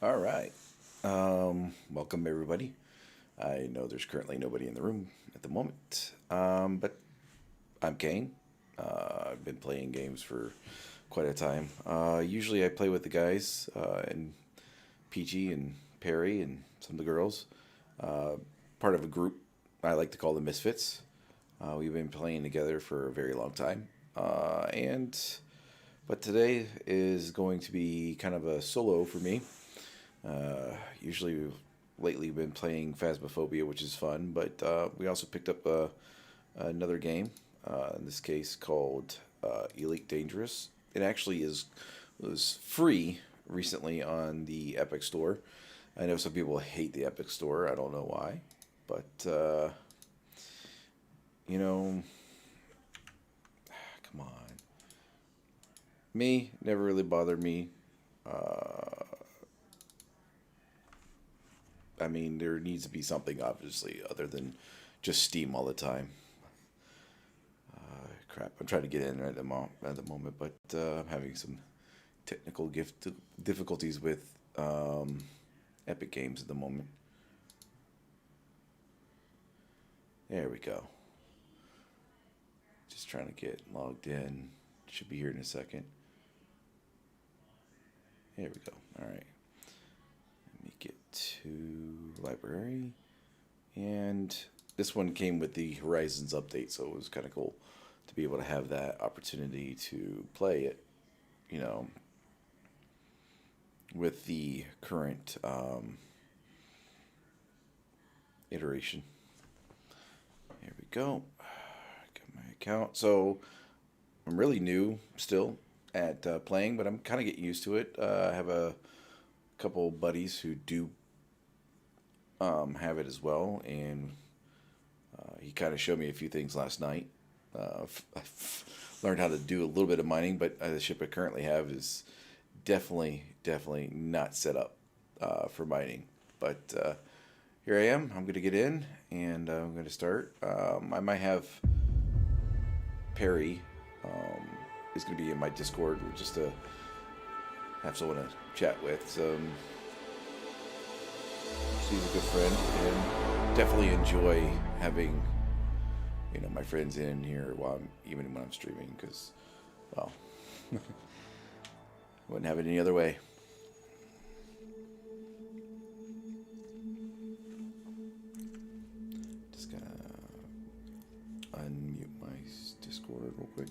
All right. Welcome, everybody. I know there's currently nobody in the room at the moment, but I'm Kane. I've been playing games for quite a time. Usually I play with the guys and Peachy and Perry and some of the girls. Uh, Part of a group I like to call the Misfits. We've been playing together for a very long time. And But today is going to be kind of a solo for me. Usually, lately been playing Phasmophobia, which is fun, but we also picked up another game, in this case called Elite Dangerous. It actually was free recently on the Epic Store. I know some people hate the Epic Store. I don't know why, but you know, come on, me never really bothered me. Uh, I mean, there needs to be something obviously other than just Steam all the time. Crap, I'm trying to get in at the moment, but I'm having some technical difficulties with Epic Games at the moment. There we go. Just trying to get logged in. Should be here in a second. There we go. All right. Let me get to library. And this one came with the Horizons update, so it was kind of cool to be able to have that opportunity to play it, you know, with the current iteration. Here we go. Got my account. So I'm really new still at playing, but I'm kind of getting used to it. I have a couple buddies who do have it as well, and he kind of showed me a few things last night. I've learned how to do a little bit of mining, but the ship I currently have is definitely not set up for mining. But here I am. I'm going to get in, and I'm going to start. I might have Perry is going to be in my Discord just to have someone to chat with. So she's a good friend, and definitely enjoy having my friends in here even when I'm streaming, because well, wouldn't have it any other way. Just gonna unmute my Discord real quick.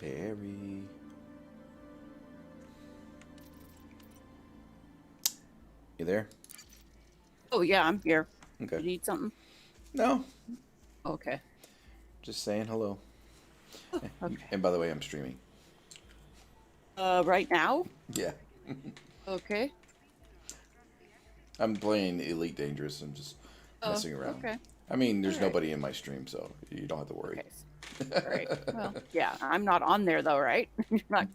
Barry. You there? Oh yeah, I'm here. Okay. You need something? No, Okay. just saying hello. Okay. And by the way, I'm streaming. Right now? Yeah. Okay. I'm playing Elite Dangerous. I'm just Oh, messing around. okay. I mean, All there's right. nobody in my stream, so you don't have to worry. Okay. All right. Well, yeah, I'm not on there though, right? You're not.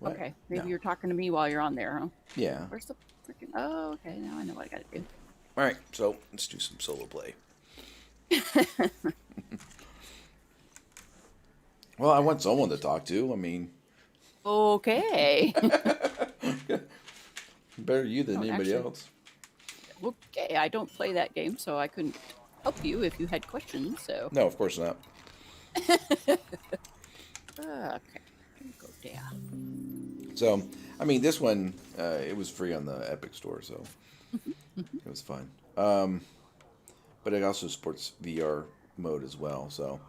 What? Okay. No. Maybe you're talking to me while you're on there, huh? Yeah. Where's the freaking? Oh, okay. Now I know what I gotta do. All right. So let's do some solo play. Well, I want someone to talk to. I mean, Okay. better you than Oh, anybody actually, else. okay. I don't play that game, so I couldn't help you if you had questions. So, No, of course not. okay. Go down. So, I mean, this one, it was free on the Epic Store, so it was fun. But it also supports VR mode as well, so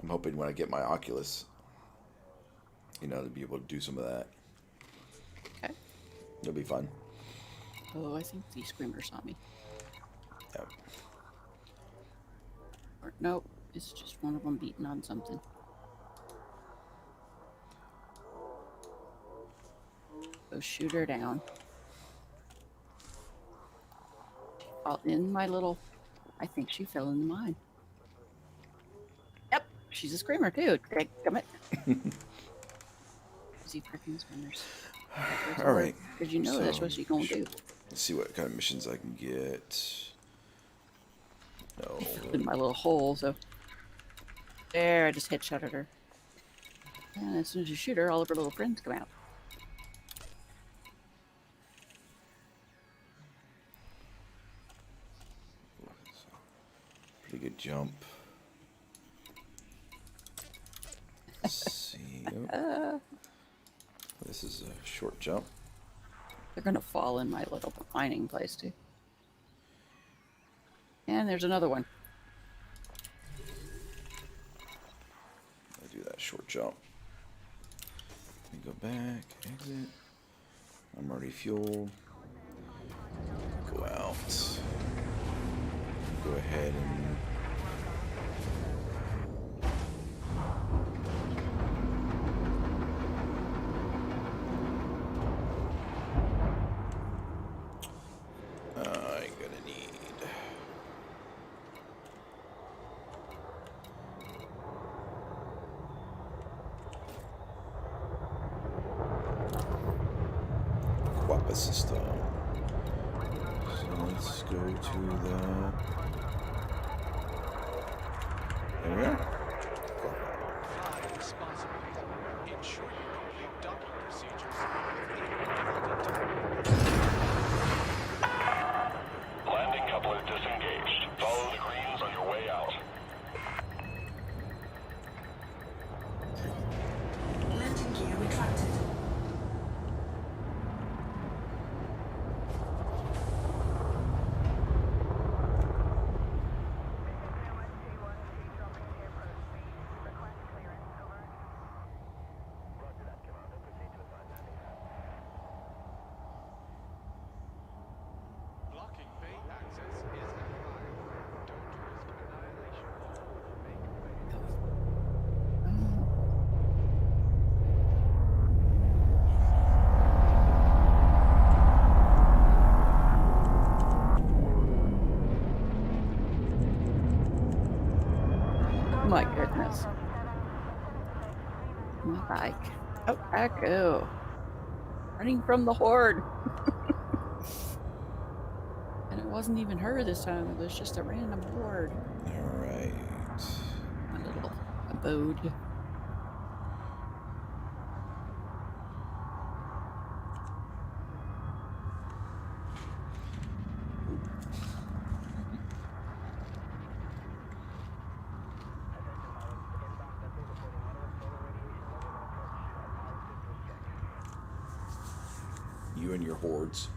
I'm hoping when I get my Oculus, to be able to do some of that. Okay. It'll be fun. Oh, I think the screamer saw me. Yeah. Or nope, it's just one of them beating on something. Go shoot her down. All in my little. I think she fell in the mine. Yep, she's a screamer too. Damn it. See freaking screamers. All right. Because you know that's what she's gonna do. Let's see what kind of missions I can get. No. I fell in my little hole, so. There, I just headshotted her. And as soon as you shoot her, all of her little friends come out. Pretty good jump. Let's see. Oh. This is a short jump. They're going to fall in my little mining place, too. And there's another one. I do that short jump. Let me go back, exit. I'm already fueled. Go out. Go ahead and I'm gonna need Quappa system. So let's go to the. There we are. Fly responsibly. Ensure you complete docking procedures. Landing coupler disengaged. Follow the greens on your way out. Landing gear retracted. Blocking bay access is advised. Don't risk annihilation. Make way. Oh my goodness. My bike. Oh, I go. Running from the horde. And it wasn't even her this time. It was just a random horde. All right. My little abode. You and your hordes.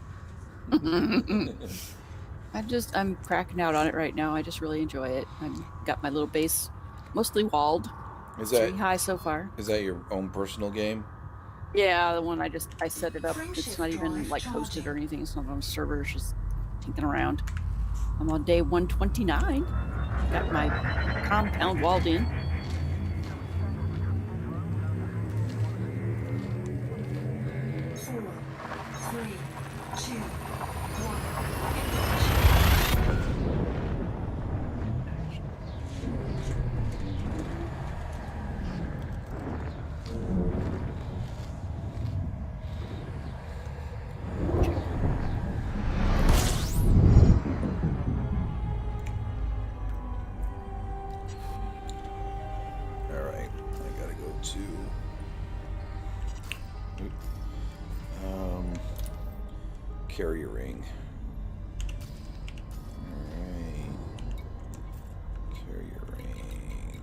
I'm cracking out on it right now. I just really enjoy it. I've got my little base mostly walled. Is It's pretty that high so far. is that your own personal game? Yeah, the one I set it up. It's not even like hosted or anything. It's not on a server. It's just tinking around. I'm on day 129. Got my compound walled in. Four, three, two, one. All right. I gotta go to. Carrier ring. All right. Carrier ring.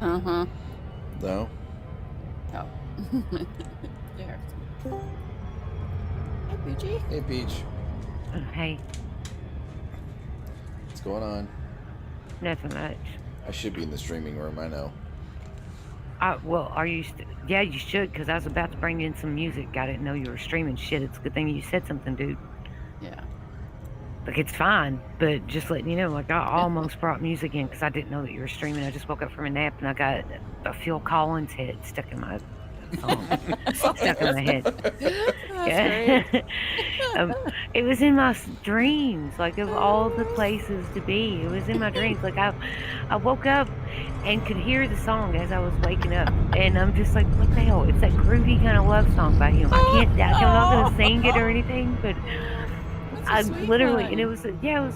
Uh-huh. No? Oh. There. Hi, Poochie. Hey, Peach. Hey, What's going on? nothing much. I should be in the streaming room, I know. Well, are you? Yeah, you should, because I was about to bring in some music. I didn't know you were streaming shit. It's a good thing you said something, dude. Yeah. Like, it's fine, but just letting you know, like, I almost brought music in because I didn't know that you were streaming. I just woke up from a nap and I got a Phil Collins hit stuck in my stuck in my head. That's great. It was in my dreams, like of all the places to be. It was in my dreams. Like I woke up and could hear the song as I was waking up, and I'm just like, what the hell? It's that groovy kind of love song by him. I'm not gonna sing it or anything, but I That's a sweet literally, one. and it was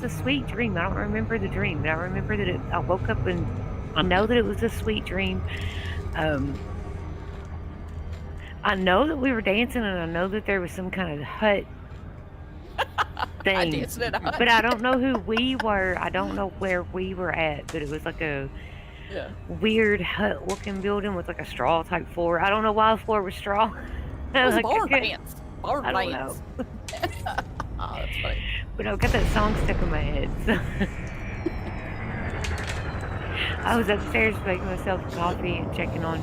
a sweet dream. I don't remember the dream, but I remember that I woke up and I know that it was a sweet dream. I know that we were dancing, and I know that there was some kind of hut thing. I danced in a hut. But I don't know who we were. I don't know where we were at, but it was like a Yeah. weird hut-looking building with like a straw type floor. I don't know why the floor was straw. It was Like, barn okay, pants. Barn I don't pants. Oh, that's funny. But I got that song stuck in my head. So. I was upstairs making myself coffee and checking on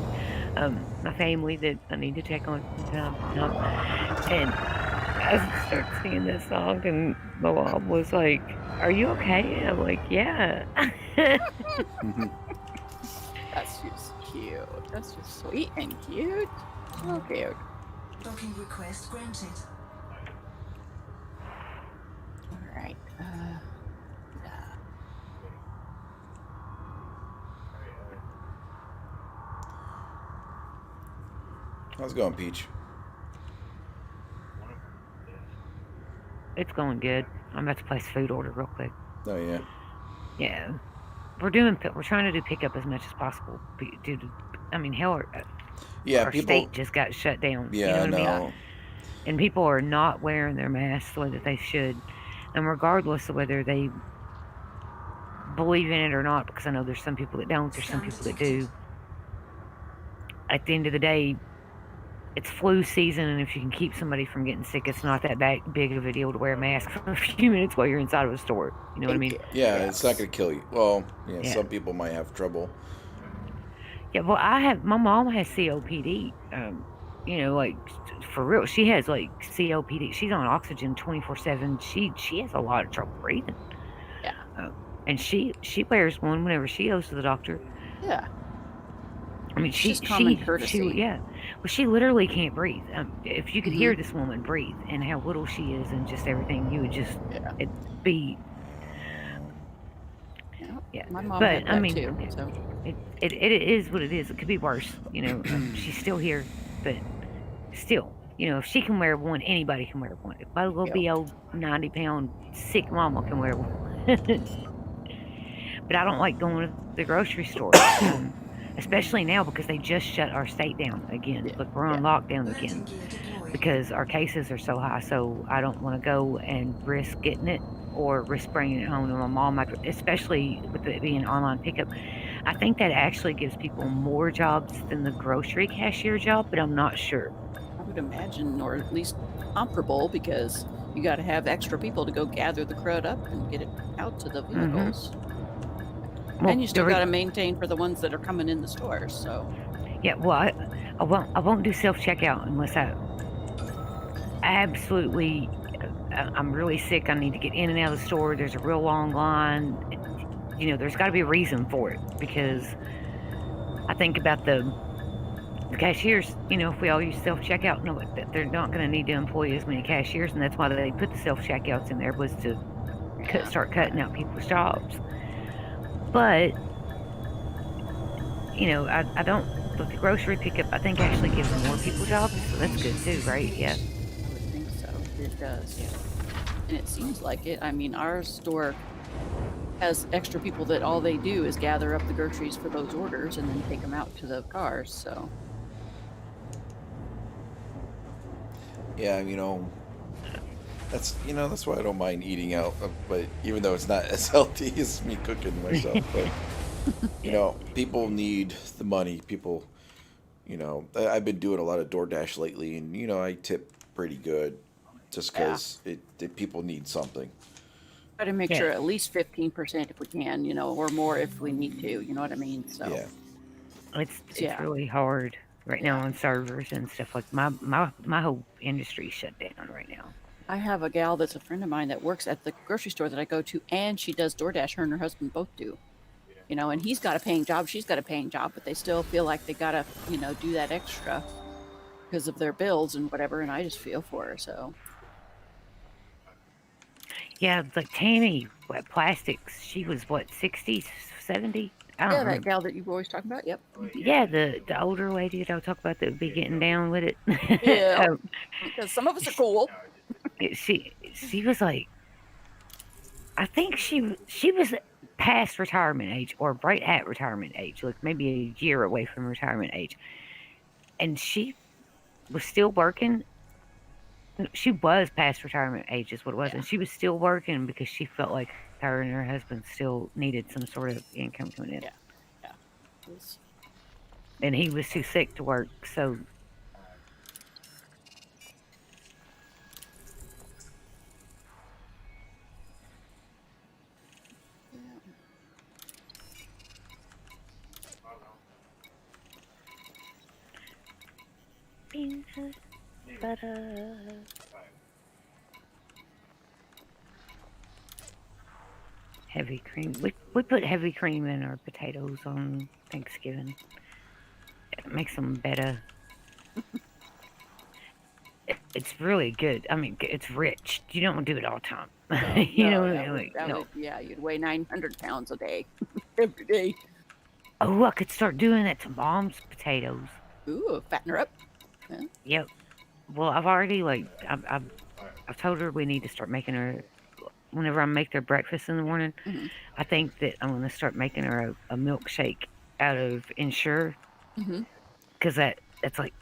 my family that I need to check on from time to time. And I started singing this song, and my mom was like, "Are you okay?" And I'm like, "Yeah." That's just cute. That's just sweet and cute. So cute. Docking request granted. All right. How's it going, Peach? It's going good. I'm about to place a food order real quick. Oh, yeah. Yeah, we're trying to do pickup as much as possible due to, I mean, hell, Yeah, our people. state just got shut down. Yeah, you know what I mean? no. And people are not wearing their masks the way that they should, and regardless of whether they believe in it or not, because I know there's some people that don't, there's some people that do. At the end of the day, it's flu season, and if you can keep somebody from getting sick, it's not that big of a deal to wear a mask for a few minutes while you're inside of a store. You know what I mean? Yeah, Yes. it's not going to kill you. Well, Yeah. some people might have trouble. Yeah, well, my mom has COPD. You know, like for real, she has like COPD. She's on oxygen 24/7. She has a lot of trouble breathing. Yeah. And she wears one whenever she goes to the doctor. Yeah. I mean, It's just common she courtesy. yeah. Well, she literally can't breathe. If you could Mm-hmm. hear this woman breathe and how little she is and just everything, you would just Yeah. it'd be yeah. My mom But had that I mean, too. So it is what it is. It could be worse. You know, she's still here, but still, you know, if she can wear one, anybody can wear one. If my little Yeah. old 90-pound sick mama can wear one. But I don't like going to the grocery store, especially now because they just shut our state down again. Yeah. Look, we're on lockdown again Landing gear deployed. because our cases are so high. So I don't want to go and risk getting it or risk bringing it home to my mom, especially with it being online pickup. I think that actually gives people more jobs than the grocery cashier job, but I'm not sure. I would imagine, or at least comparable, because you got to have extra people to go gather the crud up and get it out to the vehicles. Well, And you still the re- got to maintain for the ones that are coming in the stores. So Yeah, well, I won't do self checkout unless I absolutely. I'm really sick. I need to get in and out of the store. There's a real long line. You know, there's got to be a reason for it because I think about the cashiers. You know, if we all use self checkout, no, they're not going to need to employ as many cashiers, and that's why they put the self checkouts in there was to start cutting out people's jobs. But you know, I don't. With the grocery pickup, I think actually gives more people jobs, so that's good too, right? Yeah. I would think so. It does. And it seems like it. I mean, our store has extra people that all they do is gather up the groceries for those orders and then take them out to the cars. So Yeah, you know, that's why I don't mind eating out. But even though it's not as healthy as me cooking myself, but people need the money. People, I've been doing a lot of DoorDash lately, and I tip pretty good, just Yeah. because people need something. Try to make Yeah. sure at least 15% if we can, or more if we need to. You know what I mean? So Yeah. It's Yeah. really hard right now Yeah. on servers and stuff. Like my whole industry shut down right now. I have a gal that's a friend of mine that works at the grocery store that I go to, and she does DoorDash. Her and her husband both do. And he's got a paying job, she's got a paying job, but they still feel like they gotta, do that extra because of their bills and whatever. And I just feel for her. So Yeah, it's like Tammy, what, plastics. She was what, 60, 70? I don't yeah, remember. that gal that you were always talking about. Yep. Yeah, the older lady that I'll talk about that would be getting down with it. Yeah. Because some of us are cool. She was like, I think she was past retirement age or right at retirement age, like maybe a year away from retirement age, and she was still working. She was past retirement age, is what it was, and she was still working because she felt like her and her husband still needed some sort of income coming in. Yeah. It's- And he was too sick to work, so peanut butter. Heavy cream. We put heavy cream in our potatoes on Thanksgiving. It makes them better. It's really good. I mean, it's rich. You don't do it all the time. You know what I mean? Like, yeah, you'd weigh 900 pounds a day, every day. Oh, I could start doing that to Mom's potatoes. Ooh, fatten her up. Yep. Well, I've already I've told her we need to start making her. Whenever I make their breakfast in the morning, Mhm. I think that I'm going to start making her a milkshake out of Ensure, Mhm. because that's like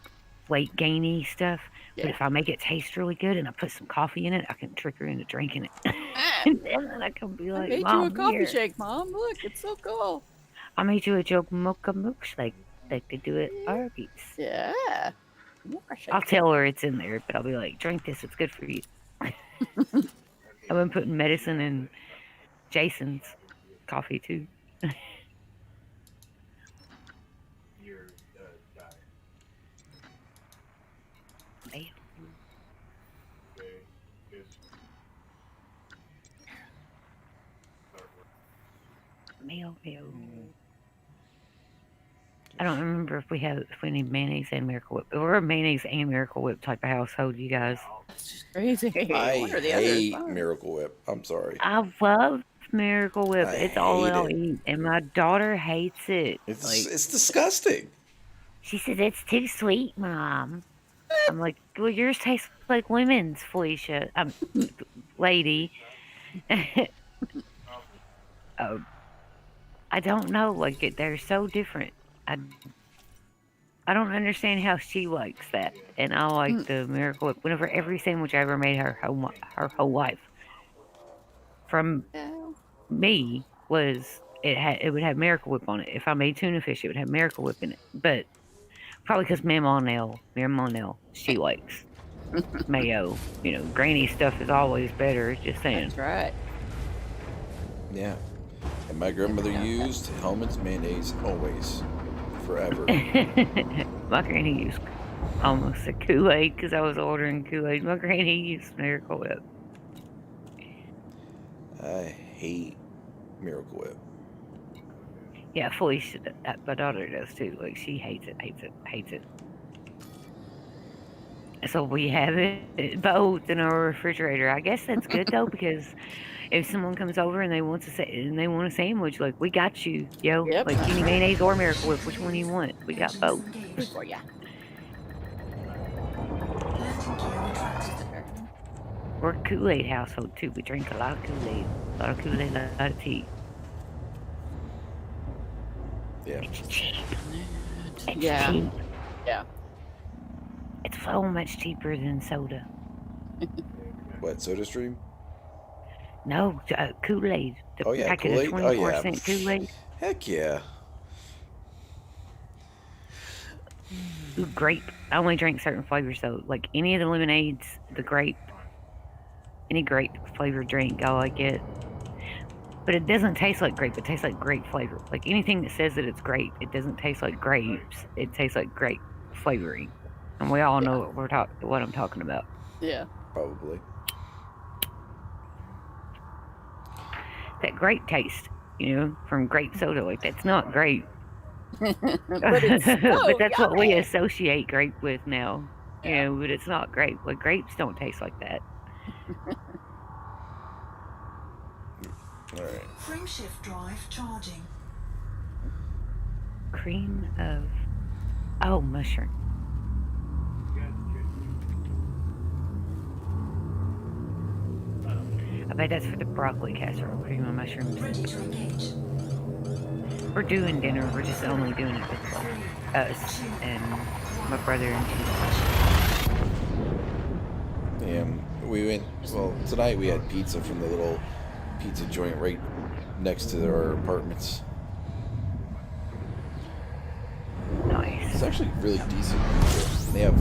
weight gainy stuff. But Yeah. if I make it taste really good and I put some coffee in it, I can trick her into drinking it. Ah, And then I can be I like, made you Mom, a coffee here, shake, Mom. Look, it's so cool. I made you a joke mocha milkshake like they do at Arby's. Yeah. I'll tell her it's in there, but I'll be like, drink this, it's good for you. I've been putting medicine in Jason's coffee too. Mayo. I don't remember if we need mayonnaise and Miracle Whip. We're a mayonnaise and Miracle Whip type of household, you guys. That's just crazy. I One or the other is hate fine. Miracle Whip. I'm sorry. I love Miracle Whip. I It's all hate I'll it. eat, and my daughter hates it. It's disgusting. She says it's too sweet, Mom. I'm like, well, yours tastes like lemons, Felicia. Lady. I don't know. Like, they're so different. I don't understand how she likes that, and I like the Miracle Whip. Whenever every sandwich I ever made her whole life, from me, was it would have Miracle Whip on it. If I made tuna fish, it would have Miracle Whip in it. But probably because Mama Nell, she likes mayo. Granny stuff is always better. Just saying. That's right. Yeah. And my grandmother used Hellman's mayonnaise always, forever. My granny used almost a Kool-Aid because I was ordering Kool-Aid. My granny used Miracle Whip. I hate Miracle Whip. Yeah, Felicia, my daughter does too. Like, she hates it. So we have it both in our refrigerator. I guess that's good though, because if someone comes over and they want a sandwich, like, we got you, yo. Yep. Like, you need mayonnaise or Miracle Whip, which one do you want? We got both. Good for ya. Landing gear retracted. We're a Kool-Aid household too. We drink a lot of Kool-Aid, a lot of tea. Yeah. It's cheap. It's Yeah. cheap. Yeah. It's so much cheaper than soda. What, Soda Stream? No, Kool-Aid. The Oh, yeah, packet Kool-Aid? of Oh, 24 yeah. cent Kool-Aid. Heck yeah. Ooh, grape. I only drink certain flavors though. Like any of the lemonades, the grape, any grape flavored drink, I like it. But it doesn't taste like grape. It tastes like grape flavor. Like anything that says that it's grape, it doesn't taste like grapes. It tastes like grape flavoring. And we all know what I'm talking about. Yeah. Probably. That grape taste, from grape soda. Like that's not grape. But it's But that's what we yummy. associate grape with now. Yeah. But it's not grape. Like grapes don't taste like that. All right. Frameshift drive charging. Cream of mushroom. I bet that's for the broccoli casserole. Cream of mushrooms. Ready to engage. We're doing dinner. We're just only doing it with us and my brother and she. Yeah, we went. Well, tonight we had pizza from the little pizza joint right next to our apartments. Nice. It's actually really decent pizza. They have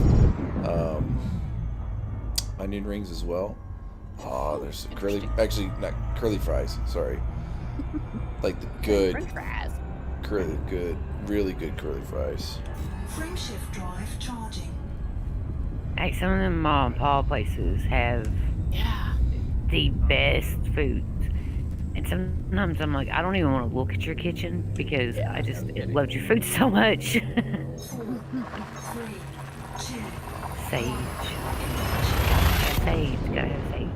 onion rings as well. Oh, there's curly. Actually, not curly fries. Sorry, like the good, French fries. really good curly fries. Frameshift drive charging. Hey, some of them mom and pop places have Yeah. the best foods. And sometimes I'm like, I don't even want to look at your kitchen because I just loved your food so much. 4, 3, 2. Sage. Sage. Gotta have sage.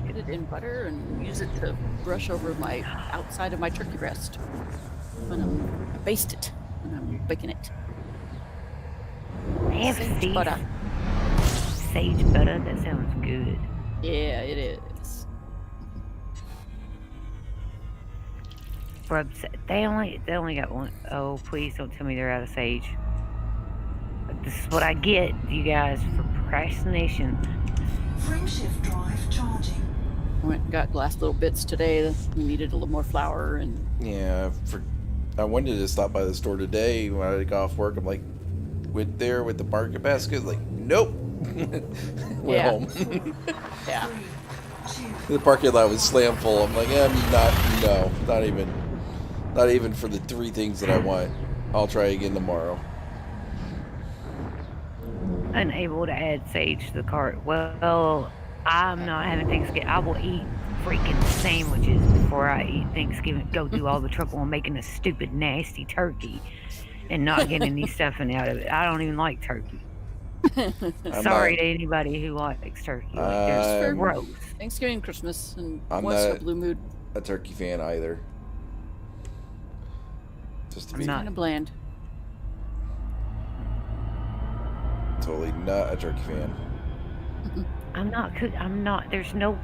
Get it in butter and use it to brush over my outside of my turkey breast when I baste it when I'm baking it. They have Sage sage butter. Sage butter. That sounds good. Yeah, it is. Rubs. They only got one. Oh, please don't tell me they're out of sage. This is what I get, you guys, for procrastination. Frameshift drive charging. I went and got glass little bits today. We needed a little more flour and Yeah, I wanted to stop by the store today when I got off work. I'm like, went there with the market basket. Like, nope. Went Yeah. home. yeah. 3, 2. The parking lot was slam full. I'm like, not even for the 3 things that I want. I'll try again tomorrow. Unable to add sage to the cart. Well, I'm not having Thanksgiving. I will eat freaking sandwiches before I eat Thanksgiving. Go through all the trouble of making a stupid, nasty turkey and not getting any stuffing out of it. I don't even like turkey. Sorry to anybody who likes turkey. Like, there's I'm gross. Thanksgiving, Christmas, and I'm once in a not- blue mood. a turkey fan either. Just to I'm be not. Kind of bland. totally not a turkey fan. I'm not. There's no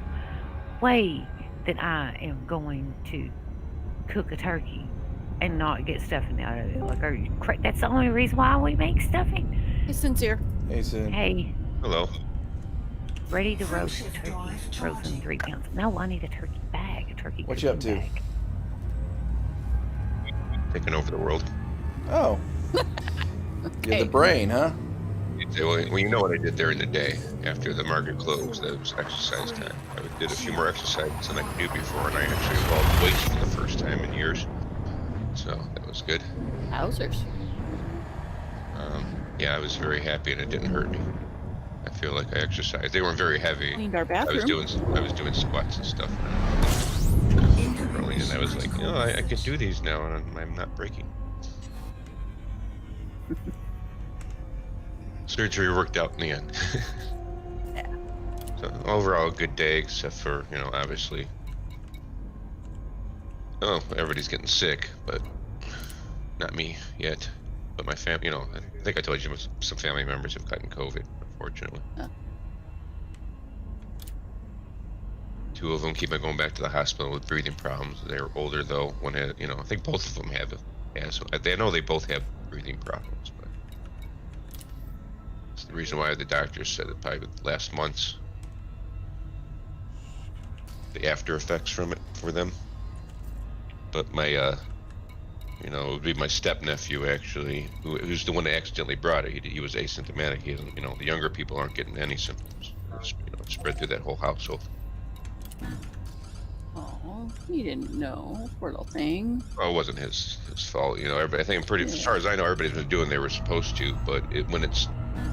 way that I am going to cook a turkey and not get stuffing out of it. Like, are you that's the only reason why we make stuffing. Hey, sincere. Hey, Sin. Hey, Hello. ready to roast Frameshift turkey. drive Frozen charging. 3 pounds. No, I need a turkey bag. A turkey. What you up cooking to? bag. Taking over the world. Oh. You're Okay. the brain, huh? Well, you know what I did there in the day after the market closed. That was exercise time. I did a few more exercises than I could do before, and I actually involved weights for the first time in years. So that was good. Wowzers. Yeah, I was very happy, and it didn't hurt me. I feel like I exercised. They weren't very heavy. Cleaned our I was bathroom. doing squats and stuff. And I was like, oh, I can do these now, and I'm not breaking. Surgery worked out in the end. Yeah. So overall, a good day, except for, obviously, everybody's getting sick, but not me yet. But my family, I think I told you some family members have gotten COVID, unfortunately. Oh. 2 of them keep on going back to the hospital with breathing problems. They're older though. One had, I think both of them have it. Yeah, so I know they both have breathing problems, but it's the reason why the doctors said it probably would last months. the after effects from it for them. But my you know, it would be my step nephew actually, who's the one that accidentally brought it. He was asymptomatic. He hasn't, you know, the younger people aren't getting any symptoms. It's, you know, it's spread through that whole household. Oh, you didn't know, poor little thing. Well, it wasn't his fault, you know. I think as far as I know, everybody's been doing they were supposed to. But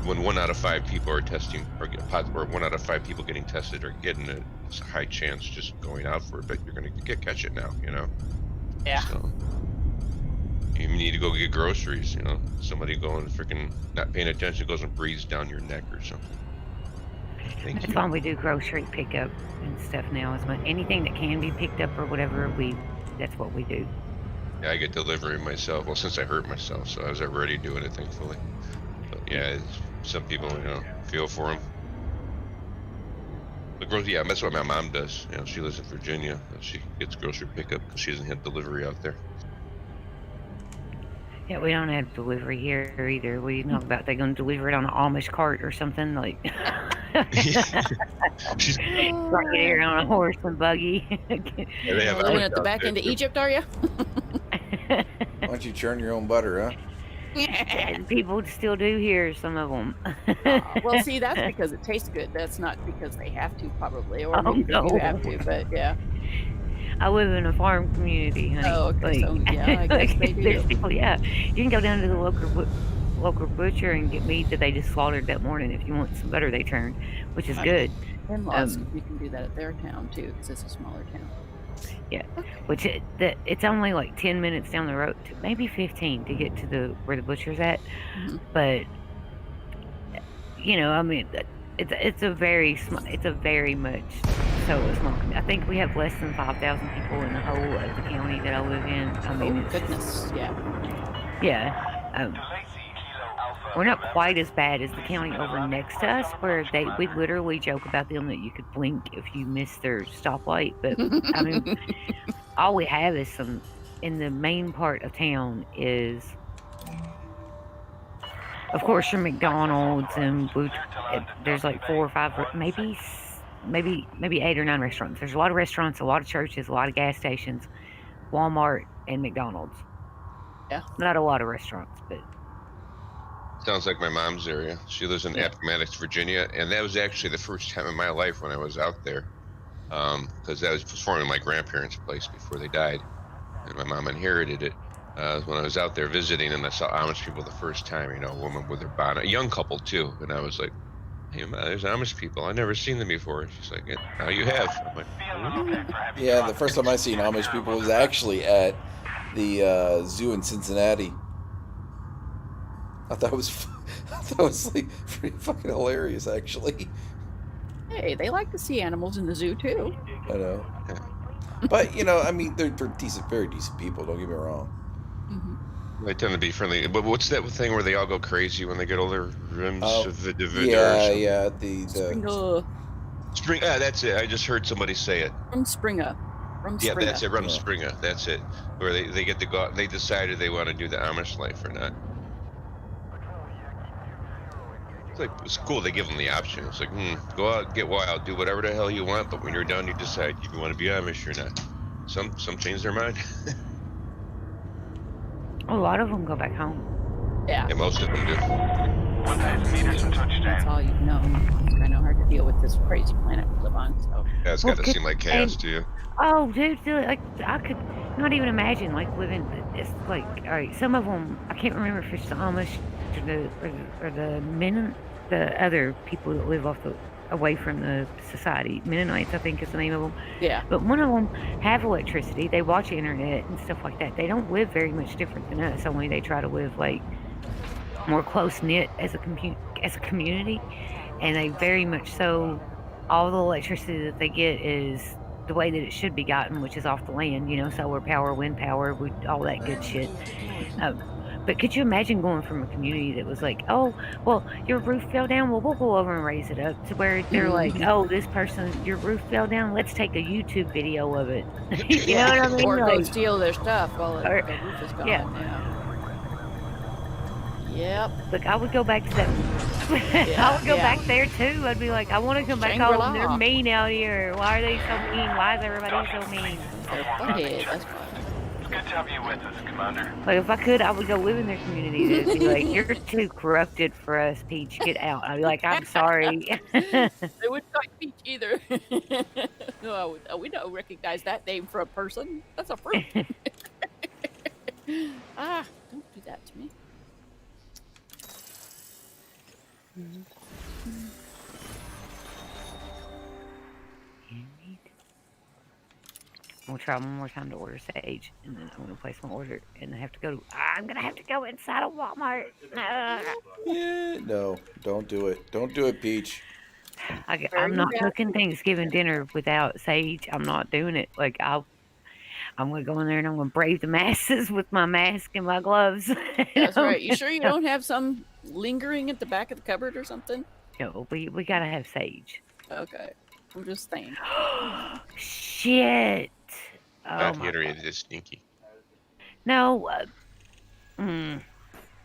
when 1 out of 5 people are testing or get positive, or 1 out of 5 people getting tested or getting it, it's a high chance just going out for it. But you're gonna catch it now, you know. Yeah. So you need to go get groceries, you know. Somebody going freaking not paying attention goes and breathes down your neck or something. Thank That's you. why we do grocery pickup and stuff now. As much anything that can be picked up or whatever, that's what we do. Yeah, I get delivery myself. Well, since I hurt myself, so I was already doing it, thankfully. But yeah, some people, you know, feel for them. Yeah, that's what my mom does. You know, she lives in Virginia. She gets grocery pickup because she doesn't have delivery out there. Yeah, we don't have delivery here either. We know about they're going to deliver it on an Amish cart or something like. She's Bring it here on a horse and buggy. Yeah, they have Living Amish at the out back there, end of too. Egypt, are you? Why don't you churn your own butter, huh? And people still do here, some of them. Well, see, that's because it tastes good. That's not because they have to, probably, or Oh, maybe no. you have to. But yeah. I live in a farm community, honey. Oh, okay. So yeah, I guess they do. There's people, yeah. You can go down to the local butcher and get meat that they just slaughtered that morning if you want some butter they churned, which is good. In-laws, you can do that at their town too, because it's a smaller town. Yeah, which it's only like 10 minutes down the road, maybe 15 to get to where the butcher's at. Mhm. But you know, I mean, it's a very much so a small. I think we have less than 5,000 people in the whole of the county that I live in. I mean, Oh, goodness, yeah. We're not quite as bad as the county over next to us, where we literally joke about them that you could blink if you missed their stoplight. But I mean, all we have is in the main part of town is, of course, your McDonald's and there's like 4 or 5, maybe 8 or 9 restaurants. There's a lot of restaurants, a lot of churches, a lot of gas stations, Walmart, and McDonald's. Yeah. Not a lot of restaurants, but. Sounds like my mom's area. She lives in Appomattox, Virginia, and that was actually the first time in my life when I was out there, because that was formerly my grandparents' place before they died, and my mom inherited it. When I was out there visiting, and I saw Amish people the first time, you know, a woman with her bonnet, a young couple too, and I was like, "Hey, Ma, there's Amish people. I've never seen them before." She's like, "Now you have." I'm like, Yeah, the first time I seen Amish people was actually at the zoo in Cincinnati. I thought it was like pretty fucking hilarious, actually. Hey, they like to see animals in the zoo too. I know. But, you know, I mean, they're decent, very decent people, don't get me wrong. Mm-hmm. they tend to be friendly. But what's that thing where they all go crazy when they get older? Rims Yeah, Springer. Spring. That's it. I just heard somebody say it. Springer. Yeah, that's it. Yeah. Springer. That's it. Where they get to go out, they decided they want to do the Amish life or not. It's cool. They give them the option. It's like, go out, get wild, do whatever the hell you want. But when you're done, you decide if you want to be Amish or not. Some change their mind. A lot of them go back home. Yeah. Yeah, most of them do. That's all you know. It's kind of hard to deal with this crazy planet we live on. So. Yeah, it's Well, got to seem like chaos to you. Oh, dude, like I could not even imagine like living. It's like, all right, some of them I can't remember if it's the Amish or the Men, the other people that live away from the society. Mennonites, I think, is the name of them. Yeah. But one of them have electricity. They watch internet and stuff like that. They don't live very much different than us. Only they try to live like more close knit as a community, and they very much so. All the electricity that they get is the way that it should be gotten, which is off the land. You know, solar power, wind power, all that good shit. But could you imagine going from a community that was like, oh, well, your roof fell down, well, we'll go over and raise it up, to where they're like, oh, this person, your roof fell down, let's take a YouTube video of it. You know what I mean? Or go Like, steal their stuff while the roof is gone. yeah. Yep. Look, I would go back to that. I would go back there too. I'd be like, I want to come back home. They're Shangri-La. mean out here. Why are they so mean? Why is everybody so mean? They're butthead. That's why. It's good to have you with us, Commander. Like, if I could, I would go live in their community. They'd be like, you're too corrupted for us, Peach. Get out. I'd be like, I'm sorry. They wouldn't like Peach either. No, we don't recognize that name for a person. That's a fruit. Ah, don't do that to me. We'll try one more time to order Sage, and then I'm gonna place my order, and I have to go. I'm gonna have to go inside of Walmart. Yeah, no, don't do it. Don't do it, Peach. I'm not cooking Thanksgiving dinner without Sage. I'm not doing it. Like I'm gonna go in there and I'm gonna brave the masses with my mask and my gloves. That's right. You sure you don't have some lingering at the back of the cupboard or something? No, we gotta have Sage. Okay, I'm just saying. Shit. Not Oh my Gatorade is stinky. No, I'm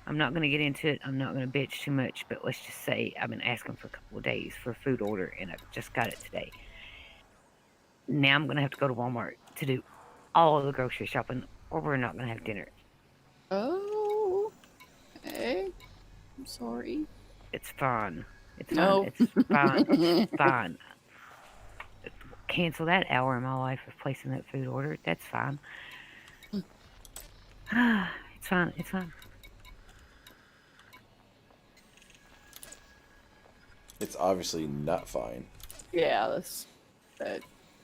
not going to get into it. I'm not going to bitch too much, but let's just say I've been asking for a couple of days for a food order, and I've just got it today. Now I'm going to have to go to Walmart to do all of the grocery shopping, or we're not going to have dinner. Oh, okay. I'm sorry. It's fine. It's No. fine. It's fine. It's fine. Cancel that hour in my life of placing that food order. That's fine. It's fine. It's fine. It's obviously not fine. Yeah, that's that.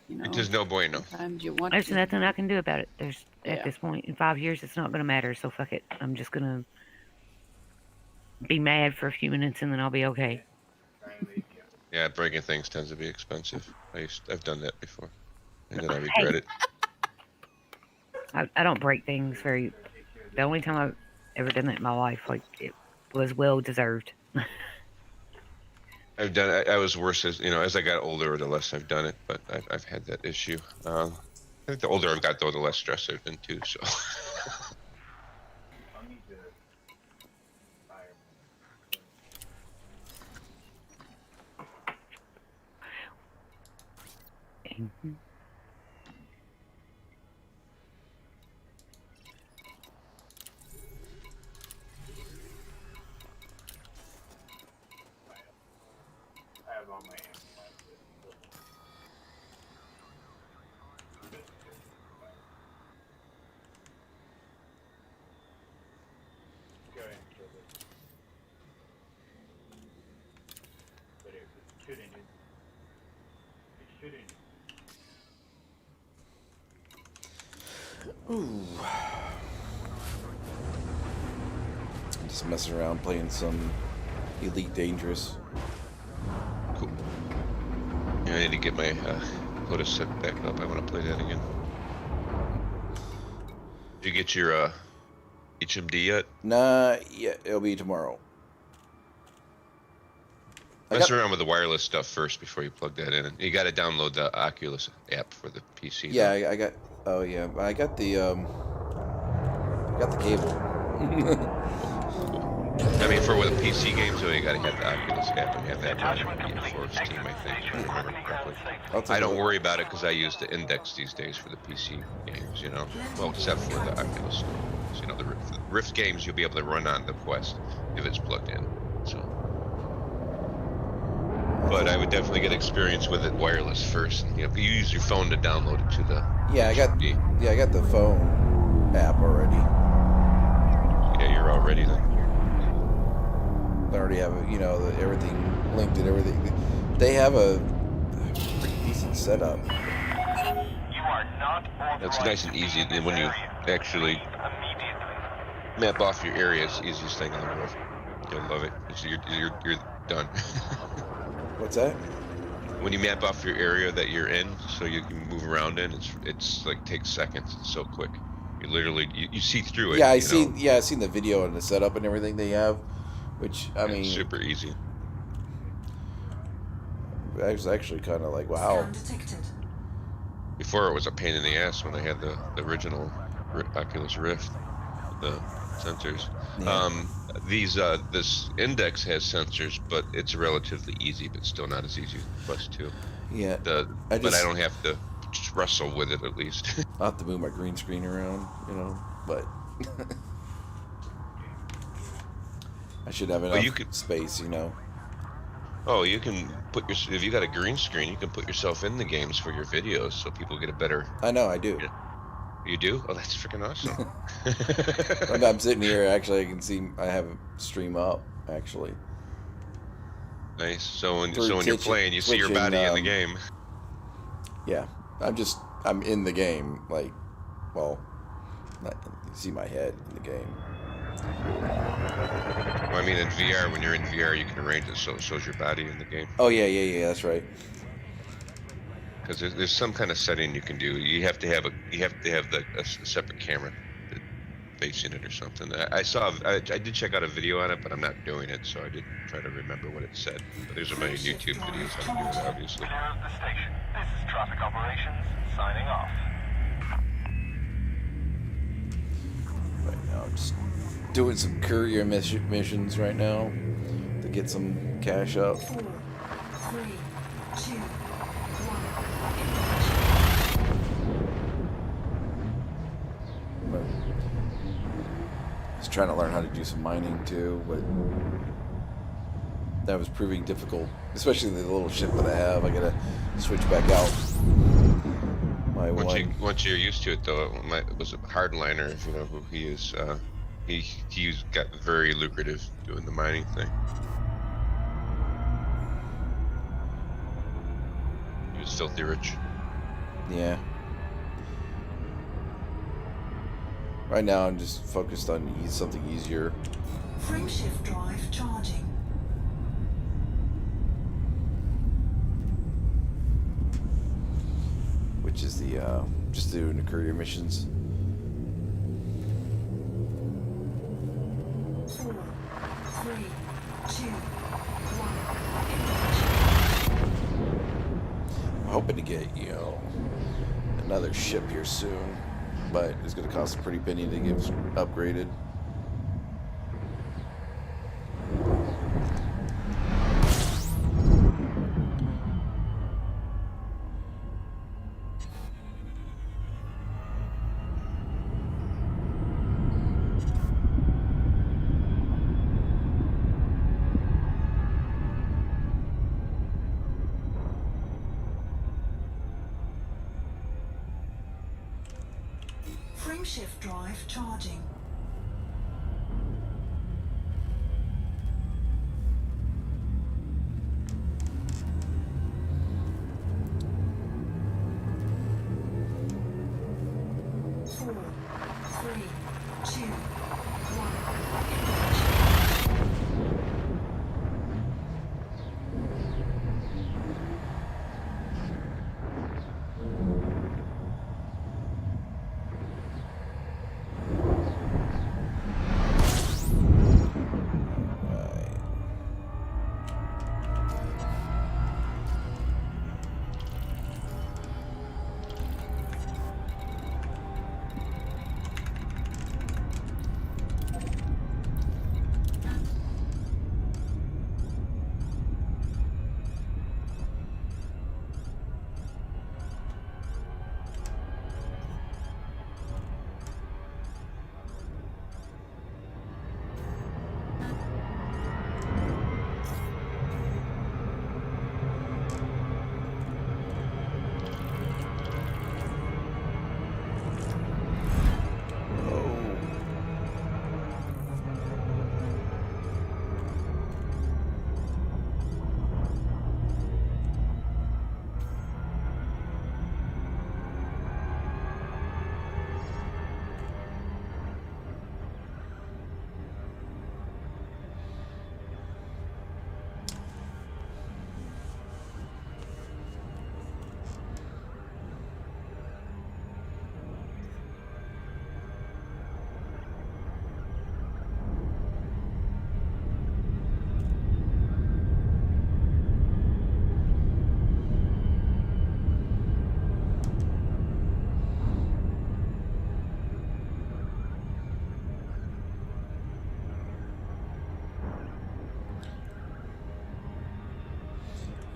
You know, It is no bueno. sometimes you want There's to. nothing I can do about it. There's Yeah. at this point in 5 years, it's not going to matter. So fuck it. I'm just gonna be mad for a few minutes and then I'll be okay. Yeah, breaking things tends to be expensive. I've done that before, and then I regret it. I don't break things very. The only time I've ever done that in my life, like it was well deserved. I've done. I was worse as as I got older, the less I've done it. But I've had that issue. I think the older I've got, though, the less stressed I've been too. So. Mhm. Ooh. Just messing around playing some Elite Dangerous. Cool. Yeah, I need to get my quota set back up. I want to play that again. Did you get your HMD yet? Nah, yeah, it'll be tomorrow. Mess around with the wireless stuff first before you plug that in. And you got to download the Oculus app for the PC. Yeah, I got. Oh yeah, I got the cable. I mean, for with the PC games, though, you got to have the Oculus app and have that running for Steam, I think, if I remember correctly. I don't worry about it because I use the Index these days for the PC games, Well, except for the Oculus. So, the Rift games you'll be able to run on the Quest if it's plugged in. So, but I would definitely get experience with it wireless first. If you use your phone to download it to the Yeah, HMD. I got the phone app already. Yeah, you're all ready then. I already have everything linked and everything. They have a pretty decent setup. You are not authorized. It's nice and easy. And when you actually Immediately. map off your area, it's the easiest thing in the world. You'll love it. You're done. What's that? When you map off your area that you're in, so you can move around in, it's like takes seconds. It's so quick. You literally you see through it. Yeah, I've seen the video and the setup and everything they have, which I mean, it's super easy. I was actually kind of like, wow. Scan detected. Before it was a pain in the ass when I had the original Oculus Rift. sensors. Yeah. This index has sensors, but it's relatively easy, but still not as easy as the Quest 2. Yeah. But I don't have to just wrestle with it at least. I'll have to move my green screen around, but I should have Well, enough you could. space. Oh, you can if you got a green screen, you can put yourself in the games for your videos, so people get a better. I know, I do. Yeah. You do? Oh, that's freaking awesome. I'm sitting here, actually, I can see I have a stream up, actually. Nice. So when Through you're playing, you see your Twitch and, body in the game. Yeah. I'm in the game, like, well, you see my head in the game. Well, I mean, in VR, when you're in VR, you can arrange it so it shows your body in the game. Oh, yeah, that's right. Because there's some kind of setting you can do. You have to have a separate camera facing it or something. I did check out a video on it, but I'm not doing it, so I didn't try to remember what it said. But there's a million YouTube videos how to do it, obviously. Clear of the station. This is traffic operations signing off. Right now, I'm just doing some courier missions right now to get some cash up. 4, 3, 2, 1. But just trying to learn how to do some mining too, but that was proving difficult, especially the little ship that I have. I gotta switch back out. Once you're used to it, though, it was a hardliner. If you know who he is, he's got very lucrative doing the mining thing. He was filthy rich. Yeah. Right now, I'm just focused on something easier. Frameshift drive charging. Which is the just doing the courier missions. 4, 3, 2, 1. I'm hoping to get another ship here soon, but it's going to cost a pretty penny to get upgraded. Frameshift drive charging. Four, three, two, one.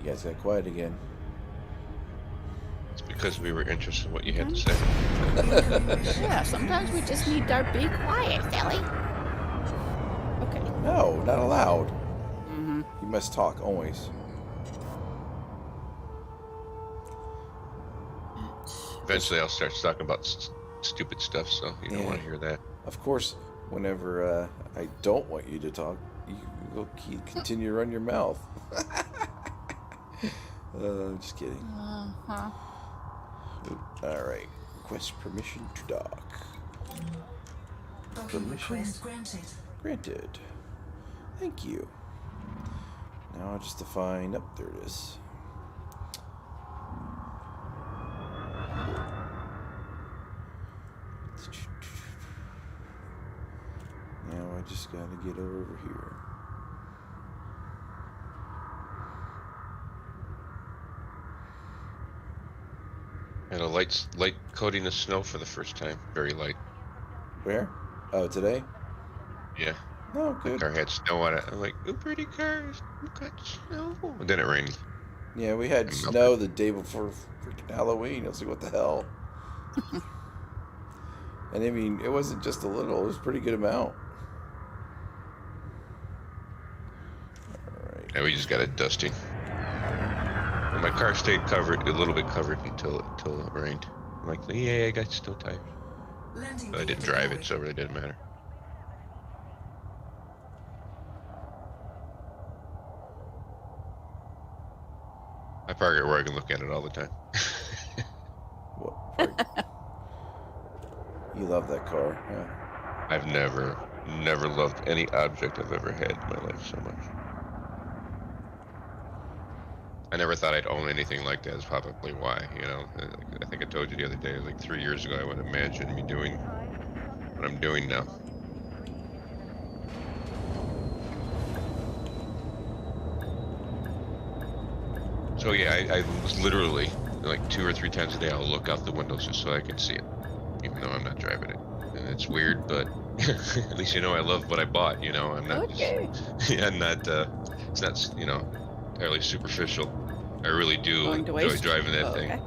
You guys got quiet again. It's because we were interested in what you had to say. Yeah, sometimes we just need to be quiet, Sally. Okay. No, not allowed. Mm-hmm. You must talk always. Eventually, I'll start talking about stupid stuff, so you don't Yeah. want to hear that. Of course, whenever I don't want you to talk, you will continue to run your mouth. Just kidding. Uh-huh. Alright. Request permission to dock. Docking Permission request granted. granted. Thank you. Now just to find... Up there it is. Now I just gotta get over here. And a light coating of snow for the first time. Very light. Where? Oh, today? Yeah. Oh, The good. car had snow on it. I'm like, oh, pretty cars. Look at snow. And then it rained. Yeah, we had And snow melted. the day before freaking Halloween. I was like, what the hell? And I mean, it wasn't just a little, it was a pretty good amount. Alright. Yeah, we just got it dusting. And my car stayed covered, a little bit covered until it rained. I'm like, yeah, I got snow tires. Landing But I gear didn't drive deployed. it, so it really didn't matter. I park it where I can look at it all the time. What part? You love that car, huh? I've never loved any object I've ever had in my life so much. I never thought I'd own anything like that. That's probably why, you know. I think I told you the other day, like 3 years ago, I would imagine me doing what I'm doing now. So yeah, I was literally like 2 or 3 times a day, I'll look out the windows just so I can see it, even though I'm not driving it. And it's weird, but at least you know I love what I bought. You know, I'm not Okay. just, yeah, I'm not. It's not, you know, entirely superficial. I really do Going to enjoy waste? driving that Oh, thing. okay.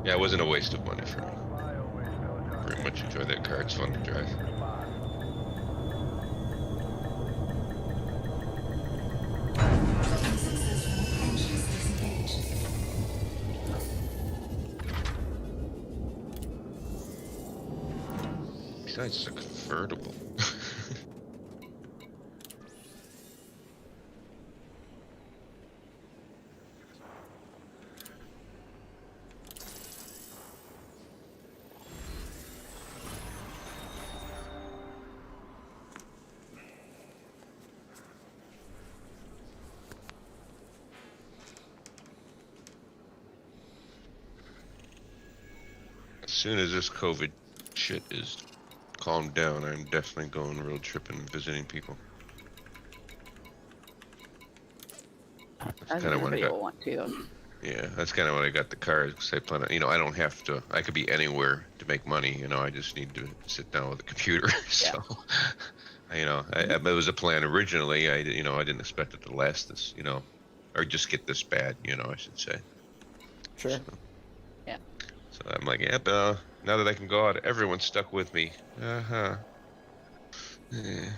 Yeah, it wasn't a waste of money for me. Very much enjoy that car. It's fun to drive. Docking successful. Engines disengaged. Besides, it's a convertible. As soon as this COVID shit is calmed down, I'm definitely going road tripping and visiting people. I That's think kind of what I everybody got. will want to. Yeah, that's kind of what I got the car. Because I plan on, you know, I don't have to. I could be anywhere to make money. You know, I just need to sit down with a computer. So, you know, it was a plan originally. You know, I didn't expect it to last this. You know, or just get this bad. You know, I should say. Sure. Yeah. So I'm like, yeah, but now that I can go out, everyone's stuck with me. Uh-huh. Yeah.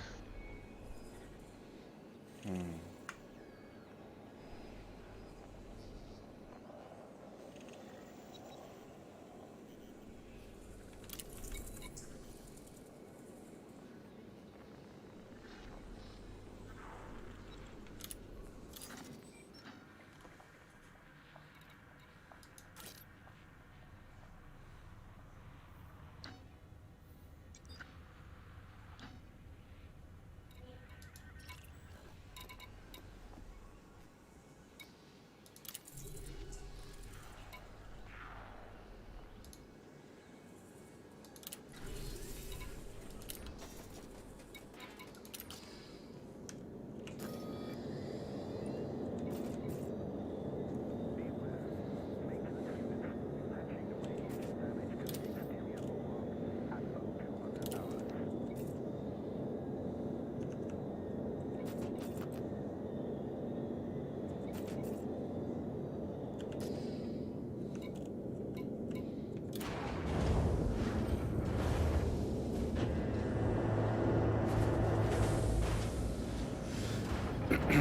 Ship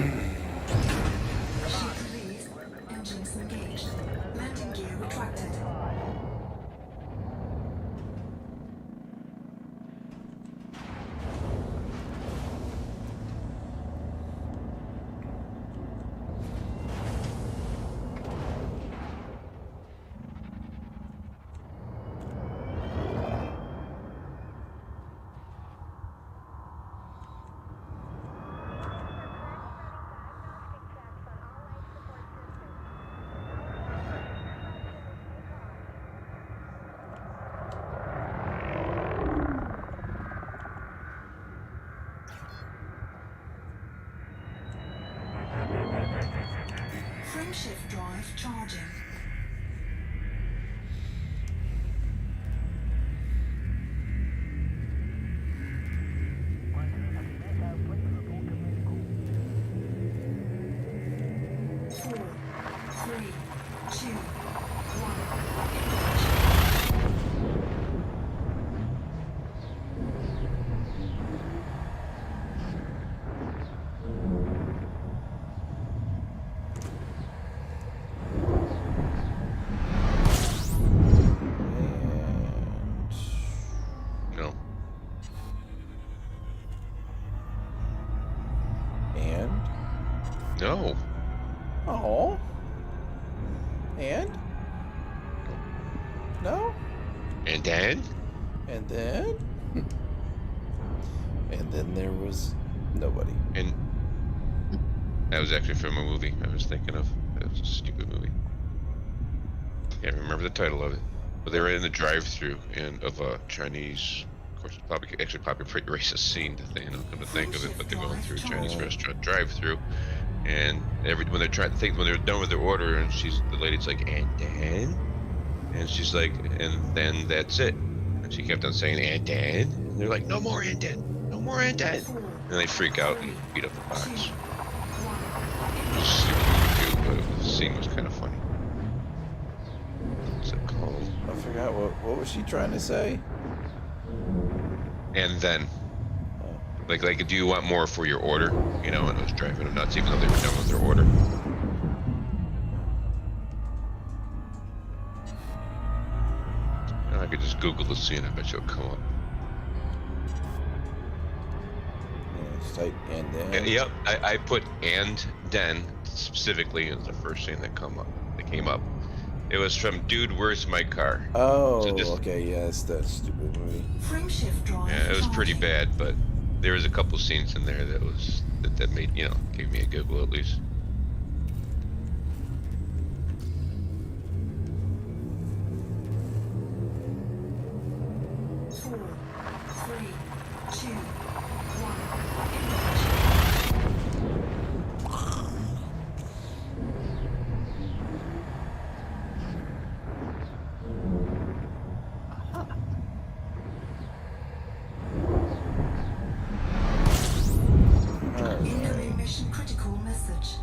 released. Engines engaged. Landing gear retracted. Frameshift drive charging. Four, three, two, No. And No. oh, and no, And then? and then and then there was nobody. And that was actually from a movie I was thinking of. It was a stupid movie. Can't remember the title of it. But they were in the drive-through and of a Chinese, of course, probably pretty racist scene to think, come to think of it. But they're going through a Chinese restaurant drive-through, and when they're trying to think when they're done with their order, and the lady's like, and then, and she's like, and then that's it. And she kept on saying, and then, and they're like, no more and then, no more and then, and they freak out and beat up the box. It was a stupid movie too, but the scene was kind of funny. What's it called? I forgot what was she trying to say? And then, like, do you want more for your order? You know, and it was driving them nuts, even though they were done with their order. I could just Google the scene. I bet you'll come up. Yeah, just type and then. Yep, I put and then specifically as the first thing that came up. It was from Dude, Where's My Car? Oh, So okay, yeah, that's that stupid movie. Frameshift drive. Yeah, it was pretty charging. bad, but there was a couple scenes in there that made, gave me a giggle at least. Four, three, two, one. Incoming mission critical message.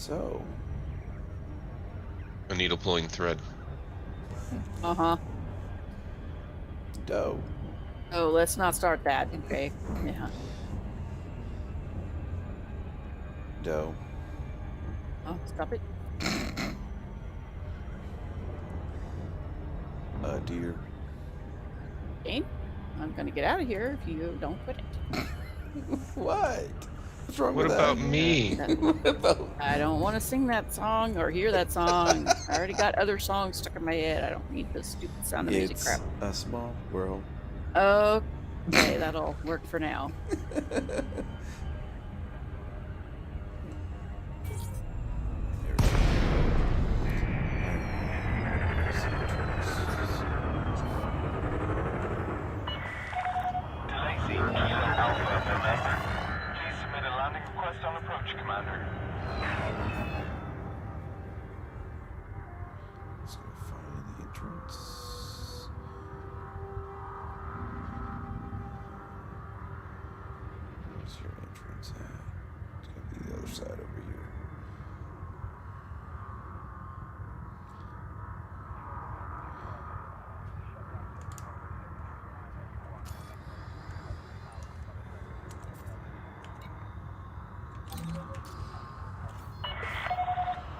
So, A needle pulling thread. Uh-huh. dough. Oh, let's not start that. Okay. Yeah. Dough. Oh, stop it. Deer. Kane, I'm gonna get out of here if you don't quit it. What? What's wrong What with about that? me? What about? I don't want to sing that song or hear that song. I already got other songs stuck in my head. I don't need this stupid Sound of Music It's crap. a small world. Okay, that'll work for now. DeLacy, Kilo Alpha, November. Please submit a landing request on approach, Commander. Just gonna find the entrance. Where's your entrance at? It's gonna be the other side over here.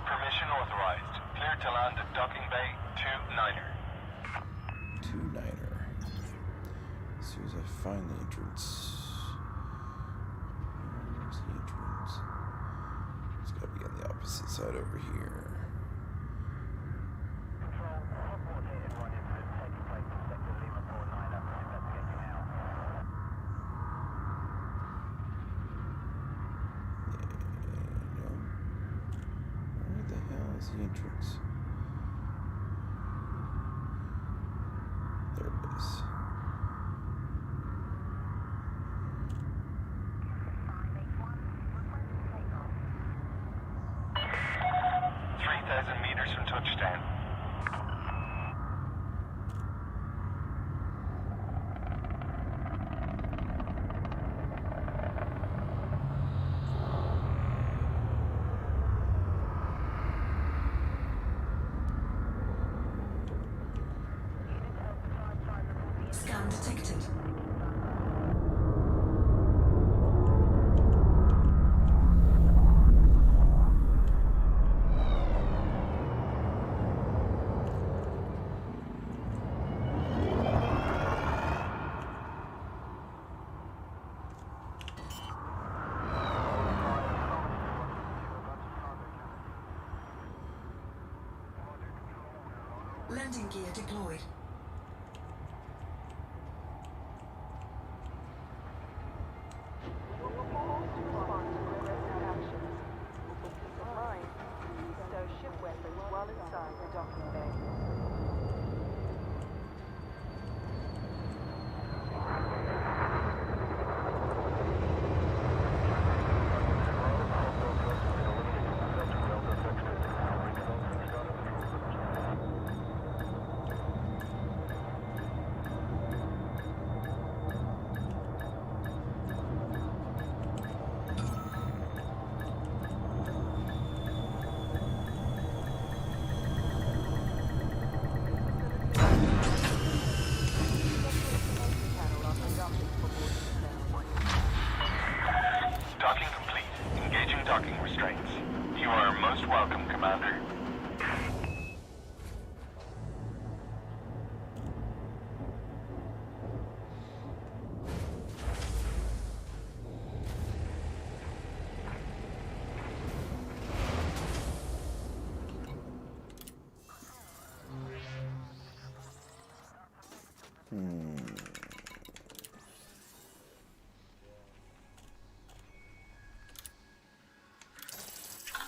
Permission authorized. Clear to land at Docking Bay 29er. 2-9er. As soon as I find the entrance. Where's the entrance? It's gotta be on the opposite side over here. No. Where the hell is the entrance? There it is. Meters from touchdown. Scan detected. Landing gear deployed. Docking complete. Engaging docking restraints. You are most welcome, Commander.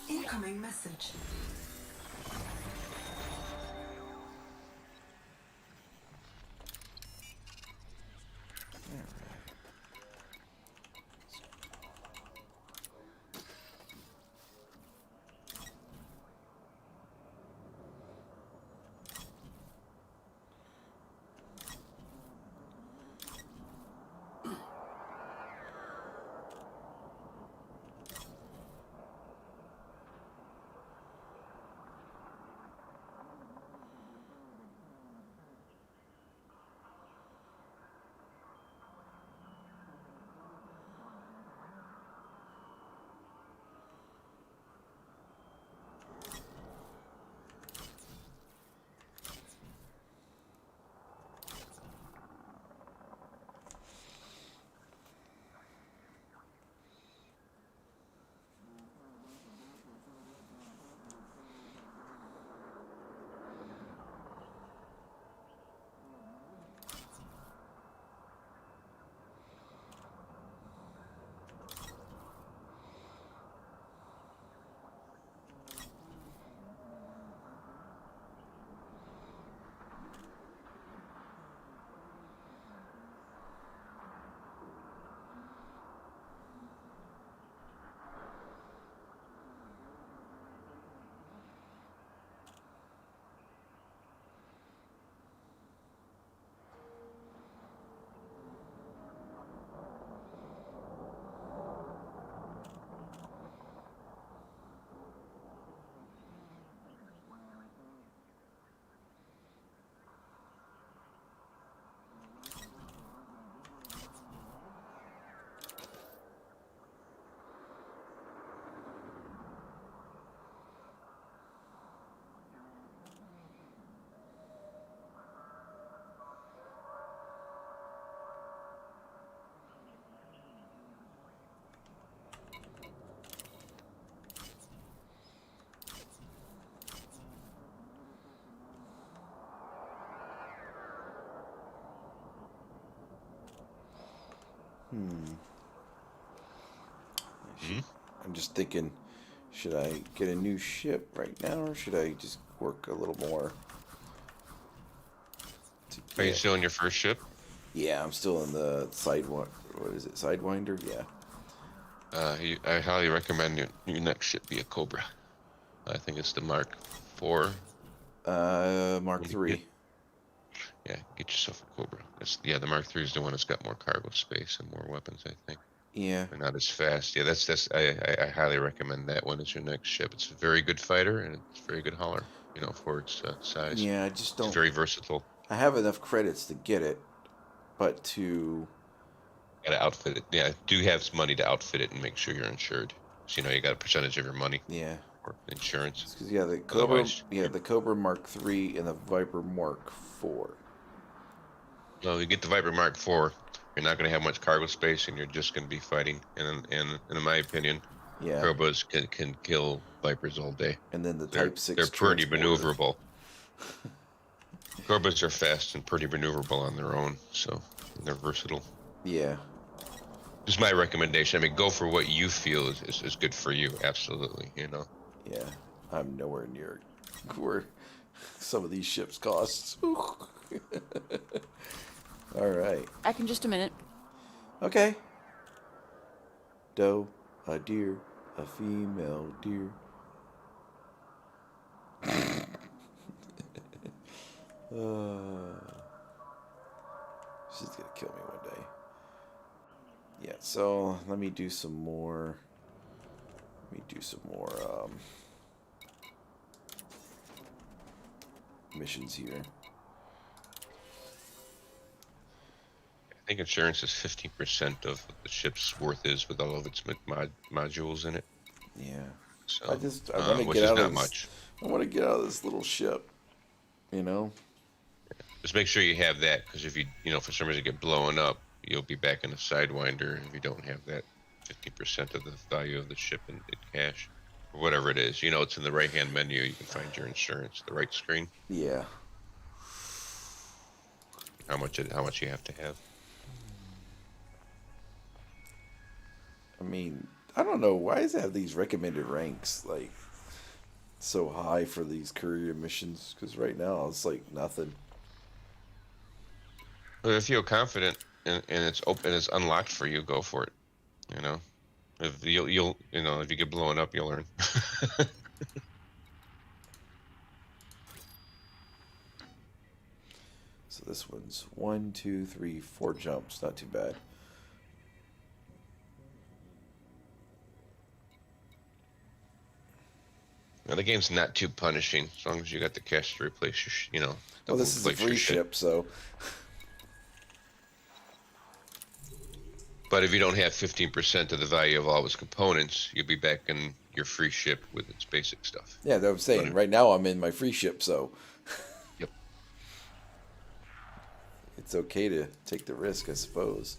Incoming message. Hmm? I'm just thinking, should I get a new ship right now, or should I just work a little more? Are you still in your first ship? Yeah, I'm still in the what is it? Sidewinder? Yeah. I highly recommend your next ship be a Cobra. I think it's the Mark IV. Mark III. Yeah, get yourself a Cobra. The Mark III is the one that's got more cargo space and more weapons, I think. Yeah. They're not as fast. Yeah, I highly recommend that one as your next ship. It's a very good fighter and it's a very good hauler, for its size. Yeah, I just It's don't. very versatile. I have enough credits to get it, but to. Gotta outfit it. Yeah, do have some money to outfit it and make sure you're insured. So, you got a percentage of your money Yeah. for insurance. Because the Cobra. Otherwise, Yeah, the Cobra Mark III and the Viper Mark IV. well, you get the Viper Mark IV, you're not going to have much cargo space, and you're just going to be fighting. And in my opinion, Yeah. Cobras can kill Vipers all day. And then the They're Type 6 they're pretty transporter. maneuverable. Cobras are fast and pretty maneuverable on their own, so they're versatile. Yeah. Just my recommendation. I mean, go for what you feel is good for you. Absolutely, Yeah. I'm nowhere near where some of these ships cost. All right. Back in just a minute. Okay. Doe, a deer, a female deer. She's gonna kill me one day. Yeah, so let me do some more. Missions here. I think insurance is 15% of what the ship's worth is with all of its modules in it. Yeah. So, I want to which get is out not of this. much. I want to get out of this little ship. Just make sure you have that, because if you for some reason get blown up, you'll be back in a Sidewinder if you don't have that 50% of the value of the ship in cash, or whatever it is. It's in the right-hand menu. You can find your insurance, the right screen. Yeah. How much you have to have. I mean, I don't know. Why does it have these recommended ranks like so high for these courier missions? Because right now it's like nothing. But if you feel confident and it's open, it's unlocked for you, go for it. If you'll if you get blown up, you'll learn. So this one's 1, 2, 3, 4 jumps. Not too bad. Now, the game's not too punishing as long as you got the cash to replace your, Well, this is a free ship, so. But if you don't have 15% of the value of all its components, you'll be back in your free ship with its basic stuff. Yeah, that's what I'm saying. Right now I'm in my free ship, so. Yep. It's okay to take the risk, I suppose.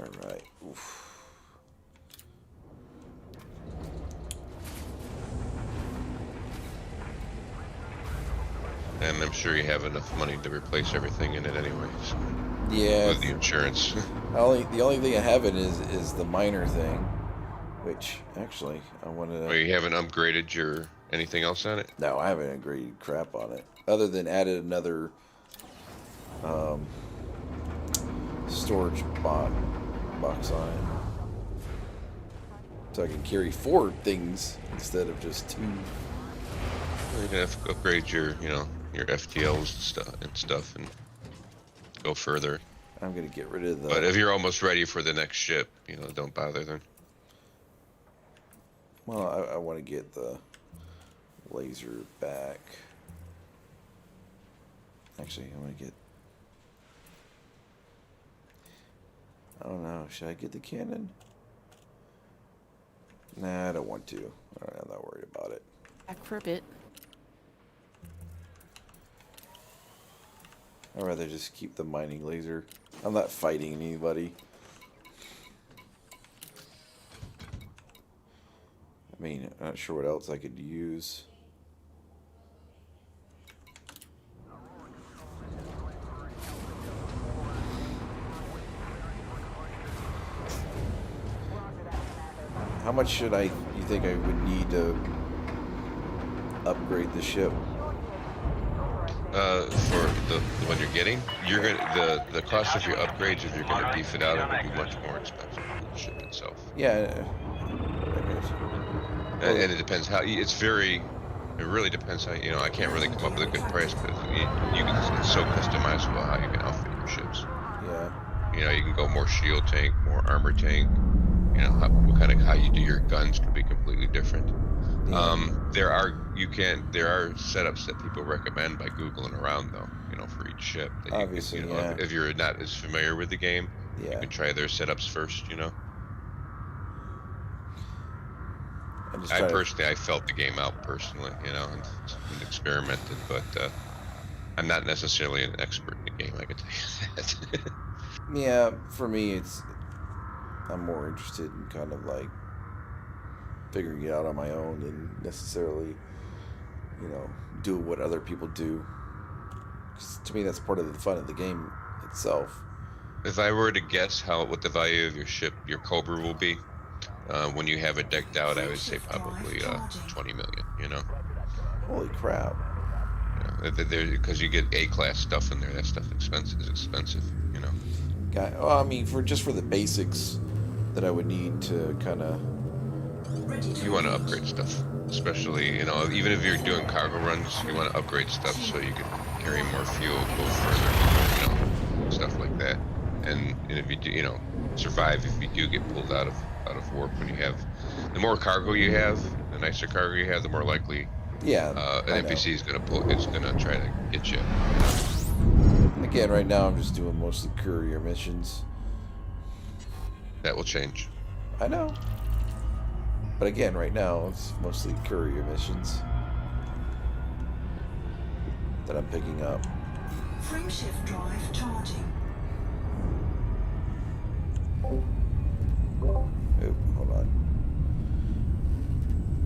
All right. Oof. And I'm sure you have enough money to replace everything in it anyways. Yeah. With the insurance. The only thing I haven't is the minor thing, which actually I wanted to. Well, you haven't upgraded your anything else on it? No, I haven't agreed crap on it. Other than added another storage box on it. So I can carry 4 things instead of just 2. You're gonna have to upgrade your FTLs and stuff and go further. I'm gonna get rid of the. But if you're almost ready for the next ship, don't bother then. Well, I want to get the laser back. Actually, I want to get. I don't know. Should I get the cannon? Nah, I don't want to. I'm not worried about it. Back for a bit. I'd rather just keep the mining laser. I'm not fighting anybody. I mean, I'm not sure what else I could use. How much should you think I would need to upgrade the ship? For the one you're getting, you're gonna the cost of your upgrades, if you're gonna beef it out, it will be much more expensive than the ship itself. Yeah. And it depends how it's very. It really depends how I can't really come up with a good price because it's so customizable how you can outfit your ships. Yeah. You can go more shield tank, more armor tank. How you do your guns could be completely different. Yeah. There are setups that people recommend by Googling around though, for each ship. That Obviously, yeah. If you're not as familiar with the game, Yeah. you can try their setups first. I felt the game out personally, and experimented, but I'm not necessarily an expert in the game. I can tell you that. Yeah, for me, I'm more interested in kind of like figuring it out on my own than necessarily, do what other people do. 'Cause to me, that's part of the fun of the game itself. If I were to guess what the value of your ship, your Cobra will be, when you have it decked out, I would say probably 20 million. Holy crap! Because you get A-class stuff in there. That stuff is expensive. Well, I mean, for the basics that I would need to kind of. You want to upgrade stuff, especially even if you're doing cargo runs, you want to upgrade stuff so you can carry more fuel, go further, stuff like that. And if you do, survive if you do get pulled out of warp. When you have the more cargo you have, the nicer cargo you have, the more likely an NPC is going to try to get you. Again, right now I'm just doing mostly courier missions. That will change. I know. But again, right now it's mostly courier missions that I'm picking up. Frameshift drive charging. Oh, hold on.